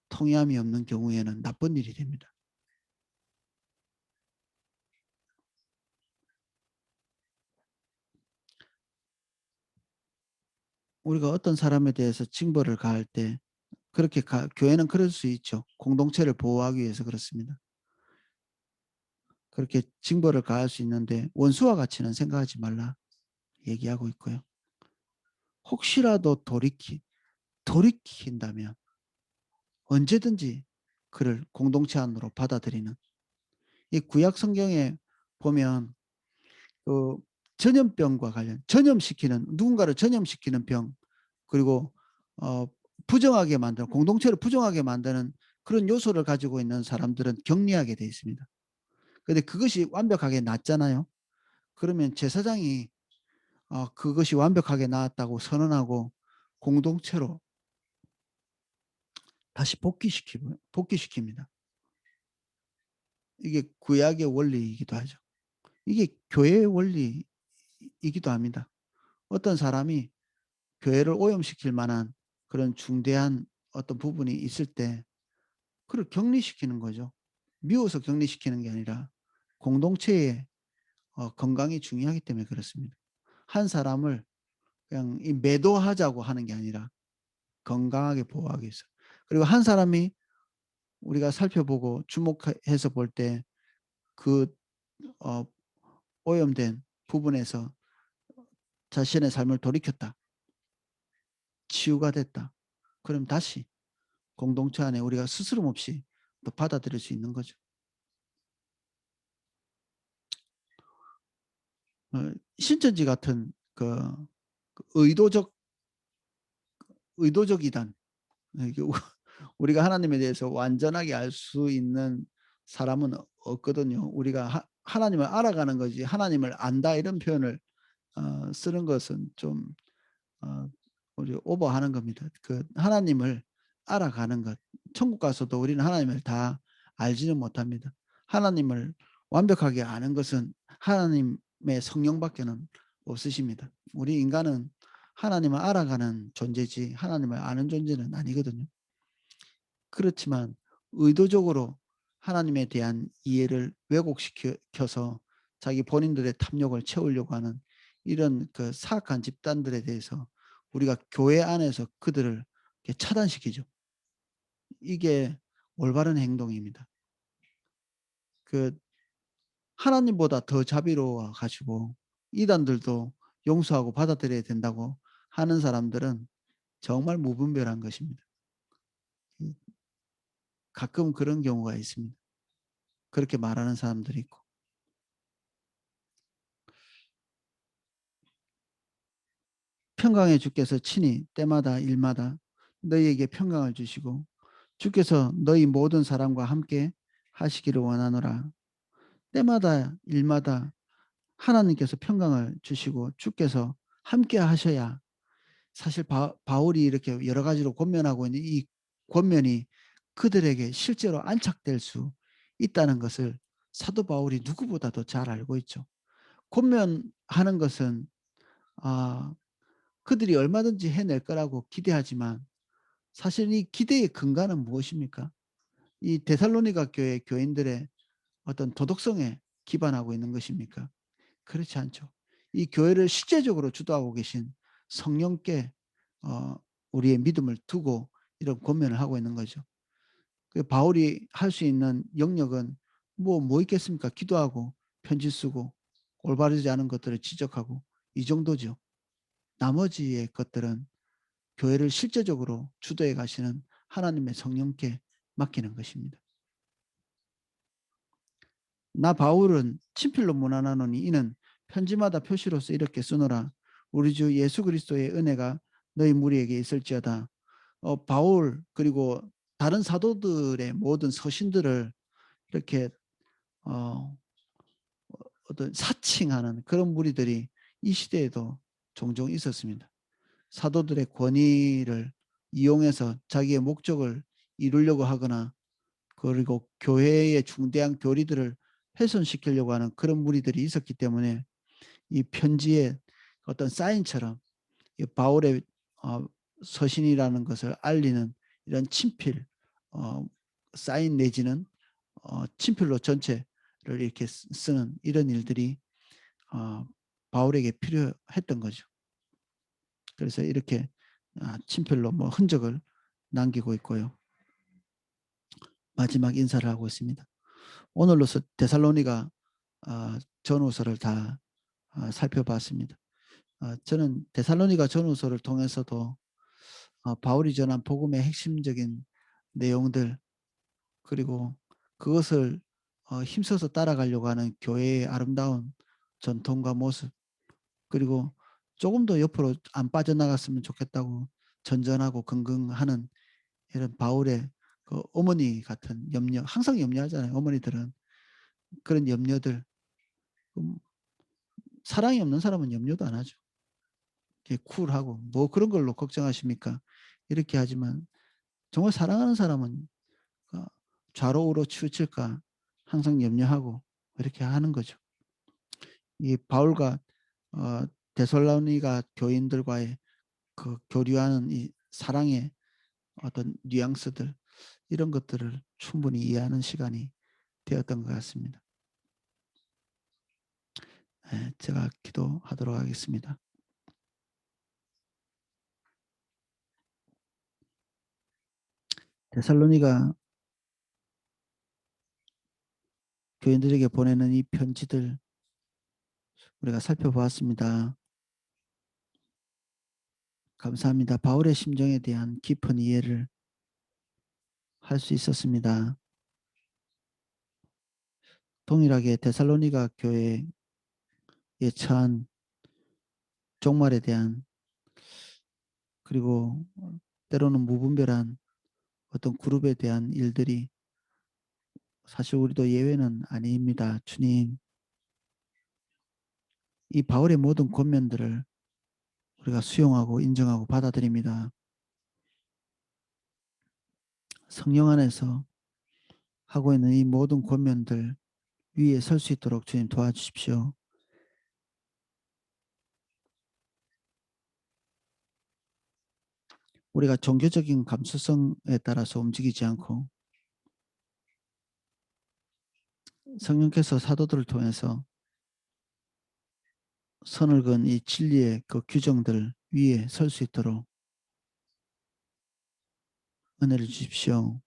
통회함이 없는 경우에는 나쁜 일이 됩니다. 우리가 어떤 사람에 대해서 징벌을 가할 때 그렇게 교회는 그럴 수 있죠. 공동체를 보호하기 위해서 그렇습니다. 그렇게 징벌을 가할 수 있는데 원수와 같이는 생각하지 말라 얘기하고 있고요. 혹시라도 돌이킨다면 언제든지 그를 공동체 안으로 받아들이는, 이 구약 성경에 보면 그 전염병과 관련 전염시키는, 누군가를 전염시키는 병, 그리고 어 부정하게 만드는, 공동체를 부정하게 만드는 그런 요소를 가지고 있는 사람들은 격리하게 돼 있습니다. 근데 그것이 완벽하게 낫잖아요. 그러면 제사장이 그것이 완벽하게 나았다고 선언하고 공동체로 다시 복귀시킵니다. 이게 구약의 원리이기도 하죠. 이게 교회의 원리이기도 합니다. 어떤 사람이 교회를 오염시킬 만한 그런 중대한 어떤 부분이 있을 때 그를 격리시키는 거죠. 미워서 격리시키는 게 아니라 공동체의 건강이 중요하기 때문에 그렇습니다. 한 사람을 그냥 매도하자고 하는 게 아니라 건강하게 보호하기 위해서. 그리고 한 사람이 우리가 살펴보고 주목해서 볼 때 그 어 오염된 부분에서 자신의 삶을 돌이켰다. 치유가 됐다. 그럼 다시 공동체 안에 우리가 스스럼 없이 또 받아들일 수 있는 거죠. 신천지 같은 그 의도적 이단, 이게 우리가 하나님에 대해서 완전하게 알 수 있는 사람은 없거든요. 우리가 하나님을 알아가는 거지 하나님을 안다 이런 표현을 쓰는 것은 좀 어 우리 오버하는 겁니다. 그 하나님을 알아가는 것. 천국 가서도 우리는 하나님을 다 알지는 못합니다. 하나님을 완벽하게 아는 것은 하나님의 성령밖에는 없으십니다. 우리 인간은 하나님을 알아가는 존재지 하나님을 아는 존재는 아니거든요. 그렇지만 의도적으로 하나님에 대한 이해를 왜곡시켜서 자기 본인들의 탐욕을 채우려고 하는 이런 그 사악한 집단들에 대해서 우리가 교회 안에서 그들을 이렇게 차단시키죠. 이게 올바른 행동입니다. 그 하나님보다 더 자비로워 가지고 이단들도 용서하고 받아들여야 된다고 하는 사람들은 정말 무분별한 것입니다. 음 가끔 그런 경우가 있습니다. 그렇게 말하는 사람들이 있고. 평강의 주께서 친히 때마다 일마다 너희에게 평강을 주시고 주께서 너희 모든 사람과 함께 하시기를 원하노라. 때마다 일마다 하나님께서 평강을 주시고 주께서 함께 하셔야, 사실 바울이 이렇게 여러 가지로 권면하고 있는 이 권면이 그들에게 실제로 안착될 수 있다는 것을 사도 바울이 누구보다도 잘 알고 있죠. 권면하는 것은 아 그들이 얼마든지 해낼 거라고 기대하지만 사실 이 기대의 근간은 무엇입니까? 이 데살로니가 교회 교인들의 어떤 도덕성에 기반하고 있는 것입니까? 그렇지 않죠. 이 교회를 실제적으로 주도하고 계신 성령께 어 우리의 믿음을 두고 이런 권면을 하고 있는 거죠. 그 바울이 할 수 있는 영역은 뭐 있겠습니까? 기도하고 편지 쓰고 올바르지 않은 것들을 지적하고 이 정도죠. 나머지의 것들은 교회를 실제적으로 주도해 가시는 하나님의 성령께 맡기는 것입니다. 나 바울은 친필로 문안하노니 이는 편지마다 표시로서 이렇게 쓰노라. 우리 주 예수 그리스도의 은혜가 너희 무리에게 있을지어다. 바울 그리고 다른 사도들의 모든 서신들을 이렇게 어, 어떤 사칭하는 그런 무리들이 이 시대에도 종종 있었습니다. 사도들의 권위를 이용해서 자기의 목적을 이루려고 하거나 그리고 교회의 중대한 교리들을 훼손시키려고 하는 그런 무리들이 있었기 때문에 이 편지의 어떤 사인처럼 이 바울의 어, 서신이라는 것을 알리는 이런 친필 어, 사인 내지는 친필로 전체를 이렇게 쓰는 이런 일들이 바울에게 필요했던 거죠. 그래서 이렇게 친필로 뭐 흔적을 남기고 있고요. 마지막 인사를 하고 있습니다. 오늘로서 데살로니가 전후서를 다 살펴봤습니다. 저는 데살로니가 전후서를 통해서도 바울이 전한 복음의 핵심적인 내용들 그리고 그것을 힘써서 따라가려고 하는 교회의 아름다운 전통과 모습 그리고 조금 더 옆으로 안 빠져나갔으면 좋겠다고 전전하고 긍긍하는 이런 바울의 그 어머니 같은 염려 항상 염려하잖아요. 어머니들은 그런 염려들 사랑이 없는 사람은 염려도 안 하죠. 쿨하고 뭐 그런 걸로 걱정하십니까? 이렇게 하지만 정말 사랑하는 사람은 좌로우로 치우칠까 항상 염려하고 이렇게 하는 거죠. 이 바울과 데살로니가 교인들과의 그 교류하는 이 사랑의 어떤 뉘앙스들 이런 것들을 충분히 이해하는 시간이 되었던 것 같습니다. 네, 제가 기도하도록 하겠습니다. 데살로니가 교인들에게 보내는 이 편지들 우리가 살펴보았습니다. 감사합니다. 바울의 심정에 대한 깊은 이해를 할 수 있었습니다. 동일하게 데살로니가 교회에 처한 종말에 대한 그리고 때로는 무분별한 어떤 그룹에 대한 일들이 사실 우리도 예외는 아닙니다. 주님, 이 바울의 모든 권면들을 우리가 수용하고 인정하고 받아들입니다. 성령 안에서 하고 있는 이 모든 권면들 위에 설 수 있도록 주님 도와주십시오. 우리가 종교적인 감수성에 따라서 움직이지 않고 성령께서 사도들을 통해서 선을 그은 이 진리의 그 규정들 위에 설 수 있도록 은혜를 주십시오.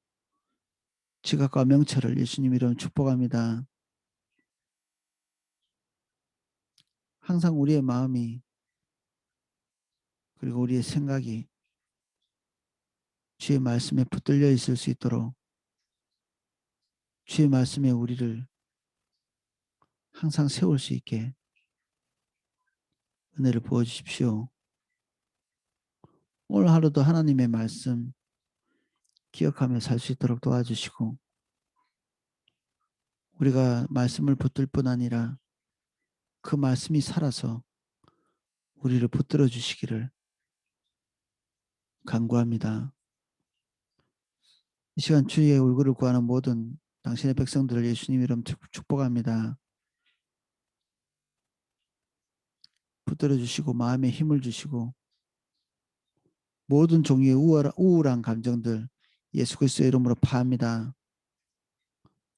지각과 명철을 예수님 이름 축복합니다. 항상 우리의 마음이 그리고 우리의 생각이 주의 말씀에 붙들려 있을 수 있도록 주의 말씀에 우리를 항상 세울 수 있게 은혜를 부어주십시오. 오늘 하루도 하나님의 말씀 기억하며 살 수 있도록 도와주시고 우리가 말씀을 붙들 뿐 아니라 그 말씀이 살아서 우리를 붙들어 주시기를 간구합니다. 이 시간 주의 얼굴을 구하는 모든 당신의 백성들을 예수님 이름 축복합니다. 붙들어 주시고 마음에 힘을 주시고 모든 종류의 우울한 감정들 예수 그리스도의 이름으로 파합니다.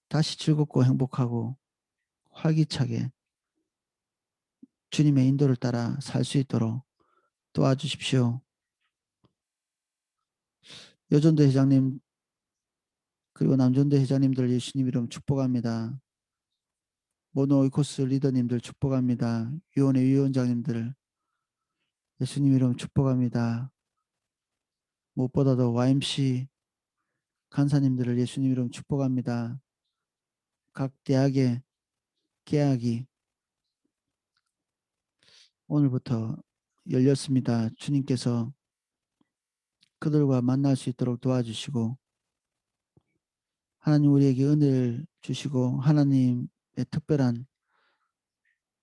다시 즐겁고 행복하고 활기차게 주님의 인도를 따라 살 수 있도록 도와주십시오. 여전도 회장님 그리고 남존대 회장님들 예수님 이름 축복합니다. 모든 오이코스 리더님들 축복합니다. 위원회 위원장님들 예수님 이름 축복합니다. 무엇보다도 YMC 간사님들을 예수님 이름 축복합니다. 각 대학의 개학이 오늘부터 열렸습니다. 주님께서 그들과 만날 수 있도록 도와주시고 하나님 우리에게 은혜를 주시고 하나님의 특별한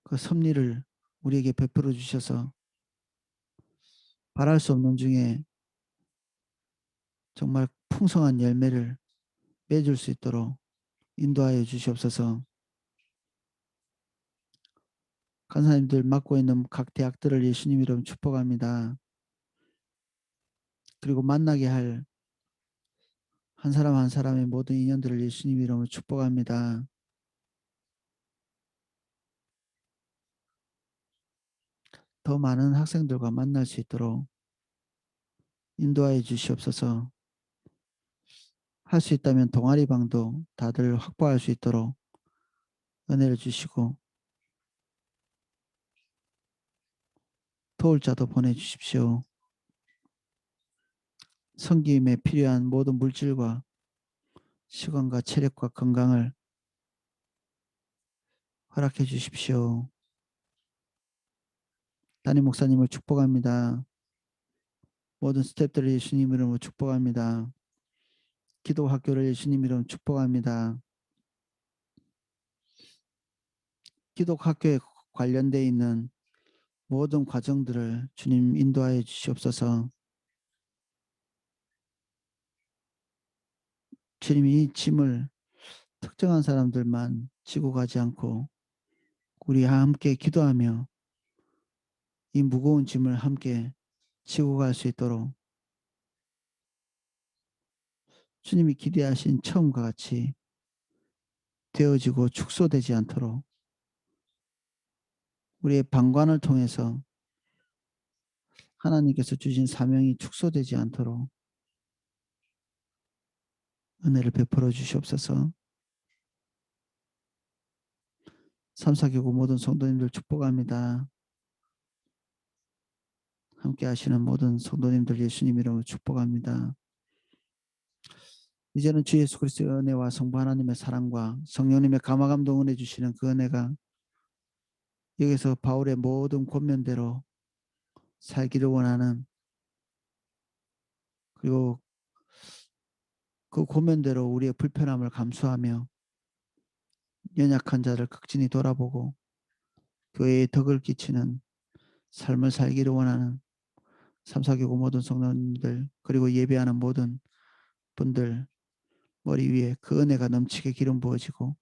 그 섭리를 우리에게 베풀어 주셔서 바랄 수 없는 중에 정말 풍성한 열매를 맺을 수 있도록 인도하여 주시옵소서. 간사님들 맡고 있는 각 대학들을 예수님 이름 축복합니다. 그리고 만나게 할 한 사람 한 사람의 모든 인연들을 예수님 이름으로 축복합니다. 더 많은 학생들과 만날 수 있도록 인도하여 주시옵소서. 할 수 있다면 동아리방도 다들 확보할 수 있도록 은혜를 주시고 도울 자도 보내주십시오. 섬김에 필요한 모든 물질과 시간과 체력과 건강을 허락해 주십시오. 담임 목사님을 축복합니다. 모든 스태프들을 예수님 이름으로 축복합니다. 기도 학교를 예수님 이름으로 축복합니다. 기도 학교에 관련되어 있는 모든 과정들을 주님 인도하여 주시옵소서. 주님이 이 짐을 특정한 사람들만 지고 가지 않고 우리 함께 기도하며 이 무거운 짐을 함께 지고 갈 수 있도록 주님이 기대하신 처음과 같이 되어지고 축소되지 않도록 우리의 방관을 통해서 하나님께서 주신 사명이 축소되지 않도록 은혜를 베풀어 주시옵소서. 3사교구 모든 성도님들 축복합니다. 함께 하시는 모든 성도님들 예수님 이름으로 축복합니다. 이제는 주 예수 그리스도의 은혜와 성부 하나님의 사랑과 성령님의 감화감동 은혜 주시는 그 은혜가 여기서 바울의 모든 권면대로 살기를 원하는 그리고 그 권면대로 우리의 불편함을 감수하며 연약한 자를 극진히 돌아보고 교회에 덕을 끼치는 삶을 살기를 원하는 3사교구 모든 성도님들 그리고 예배하는 모든 분들 머리 위에 그 은혜가 넘치게 기름 부어지고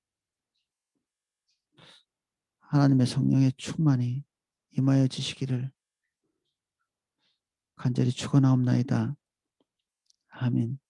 하나님의 성령의 충만이 임하여 지시기를 간절히 축원하옵나이다. 아멘.